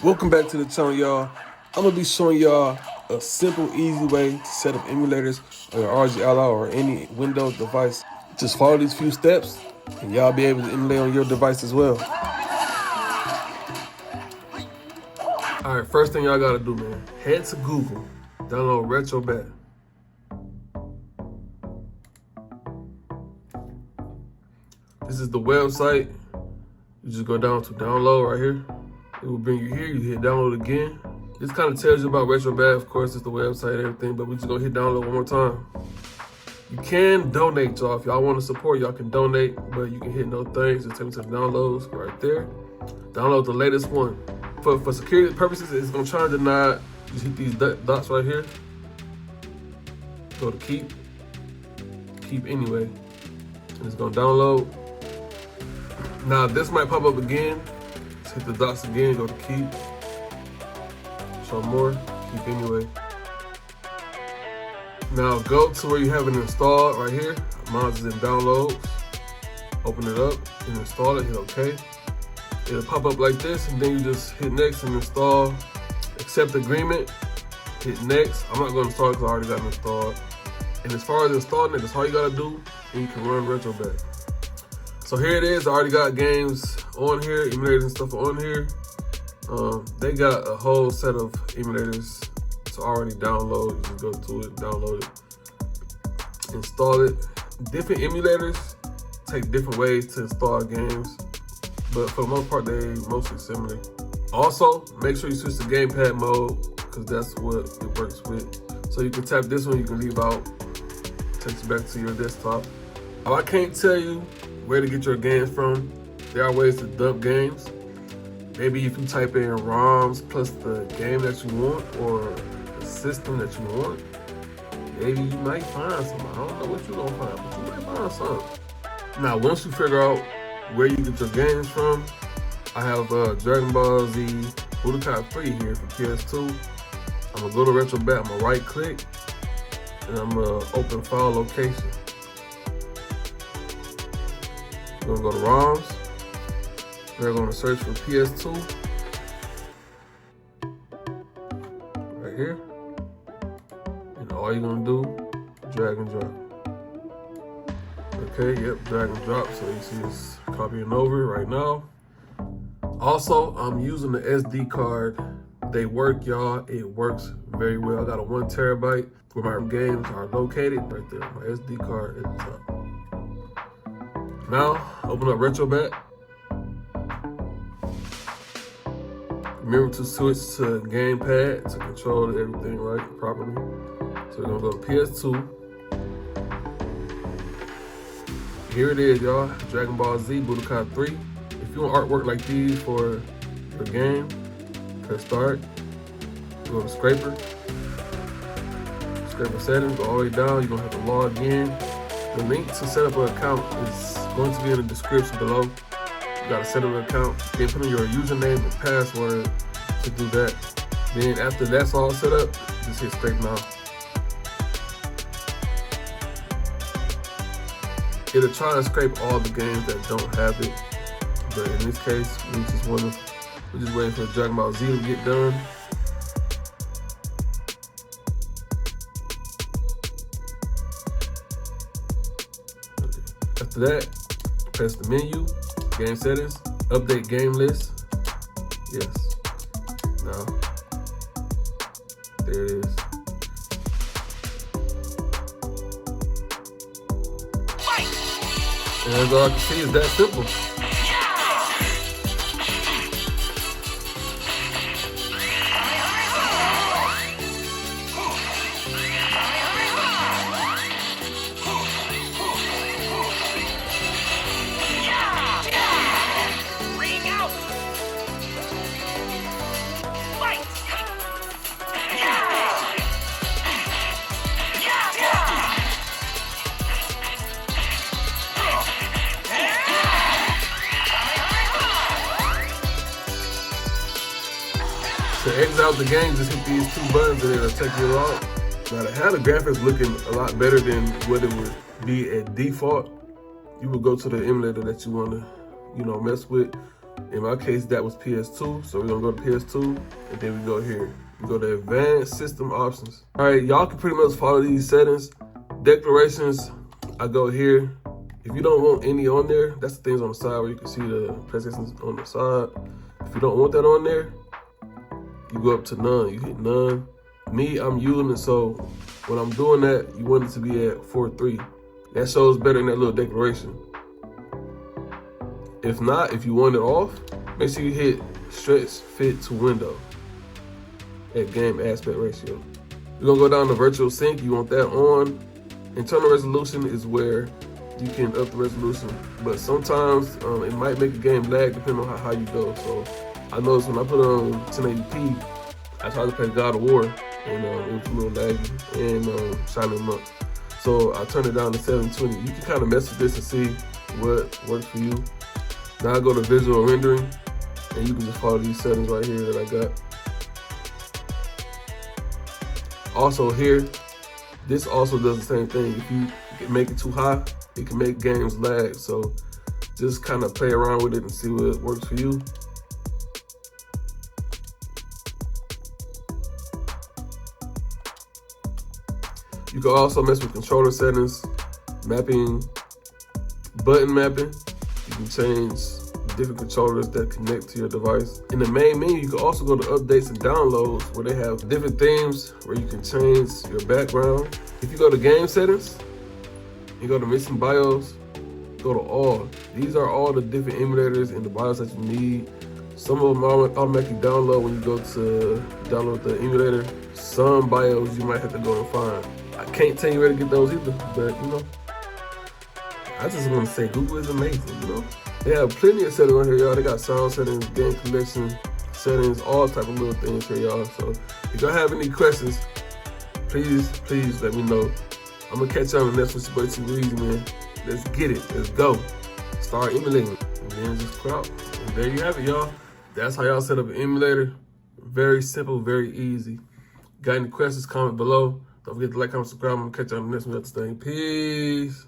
Welcome back to the channel, y'all. I'm gonna be showing y'all a simple, easy way to set up emulators on your ROG Ally or any Windows device. Just follow these few steps and y'all be able to emulate on your device as well. All right, first thing y'all gotta do, man, head to Google, download Retrobat. This is the website. You just go down to download right here. It will bring you here. You hit download again. This kind of tells you about Retrobat. Of course, it's the website and everything, but we just gonna hit download one more time. You can donate, y'all. If y'all want to support, y'all can donate, but you can hit no things. Just take me to the downloads right there. Download the latest one. For security purposes, it's gonna try to deny. Just hit these dots right here. Go to keep anyway, and it's gonna download. Now this might pop up again. Just hit the dots again, go to keep. Show more, keep anyway. Now go to where you have it installed right here. Mine is in downloads. Open it up and install it, hit OK. It'll pop up like this, and then you just hit next and install. Accept agreement, hit next. I'm not gonna install it because I already got it installed. And as far as installing it, that's all you gotta do, and you can run Retrobat. So here it is. I already got games on here, emulators and stuff on here. They got a whole set of emulators to already download. You just go to it, download it, install it. Different emulators take different ways to install games, but for the most part, they mostly similar. Also, make sure you switch to gamepad mode because that's what it works with. So you can tap this one, you can leave out, takes you back to your desktop. I can't tell you where to get your games from. There are ways to dump games. Maybe if you type in ROMs plus the game that you want or the system that you want, maybe you might find some. I don't know what you're gonna find, but you might find some. Now, once you figure out where you get your games from, I have Dragon Ball Z Budokai 3 here for PS2. I'm gonna go to Retrobat, I'm gonna right click, and I'm gonna open file location. We're gonna go to ROMs. We're gonna search for PS2. Right here. And all you're gonna do, drag and drop. Okay, yep, drag and drop. So you see it's copying over right now. Also, I'm using the SD card. They work, y'all. It works very well. I got a 1 terabyte where my games are located right there. My SD card at the top. Now, open up Retrobat. Remember to switch to gamepad to control everything right properly. So we're gonna go to PS2. Here it is, y'all. Dragon Ball Z Budokai 3. If you want artwork like these for your game, press start. Go to scraper. Scraper settings, go all the way down. You're gonna have to log in. The link to set up an account is going to be in the description below. You gotta set up an account, then put in your username and password to do that. Then after that's all set up, just hit scrape now. It'll try to scrape all the games that don't have it, but in this case, we're just waiting for Dragon Ball Z to get done. After that, press the menu, game settings, update game list. Yes. Now, there it is. And as all I can see is that simple. To exit out the game, just hit these 2 buttons and it'll take you out. Now, to have the graphics looking a lot better than what it would be at default, you would go to the emulator that you want to, mess with. In my case, that was PS2. So we're gonna go to PS2, and then we go here. We go to advanced system options. All right, y'all can pretty much follow these settings. Declarations, I go here. If you don't want any on there, that's the things on the side where you can see the PlayStation's on the side. If you don't want that on there, you go up to none. You hit none. Me, I'm using it, so when I'm doing that, you want it to be at 4:3. That shows better in that little declaration. If not, if you want it off, make sure you hit stretch fit to window at game aspect ratio. You're gonna go down to virtual sync. You want that on. Internal resolution is where you can up the resolution, but sometimes it might make the game lag depending on how you go. So I noticed when I put on 1080p, I tried to play God of War, and it was a little laggy and shining up. So I turned it down to 720. You can kind of mess with this and see what works for you. Now I go to visual rendering, and you can just follow these settings right here that I got. Also here, this also does the same thing. If you make it too high, it can make games lag. So just kind of play around with it and see what works for you. You can also mess with controller settings, mapping, button mapping. You can change different controllers that connect to your device. In the main menu, you can also go to updates and downloads where they have different themes where you can change your background. If you go to game settings, you go to missing BIOS, go to all. These are all the different emulators and the BIOS that you need. Some of them automatically download when you go to download the emulator. Some BIOS you might have to go and find. I can't tell you where to get those either, but you know, I just want to say Google is amazing, you know? They have plenty of settings on here, y'all. They got sound settings, game collection settings, all type of little things here, y'all. So if y'all have any questions, please let me know. I'm gonna catch y'all on the next one. It's your boy Too Easy, man. Let's get it. Let's go. Start emulating. And then just crop. And there you have it, y'all. That's how y'all set up an emulator. Very simple, very easy. Got any questions, comment below. Don't forget to like, comment, subscribe. I'm gonna catch y'all on the next one. Peace.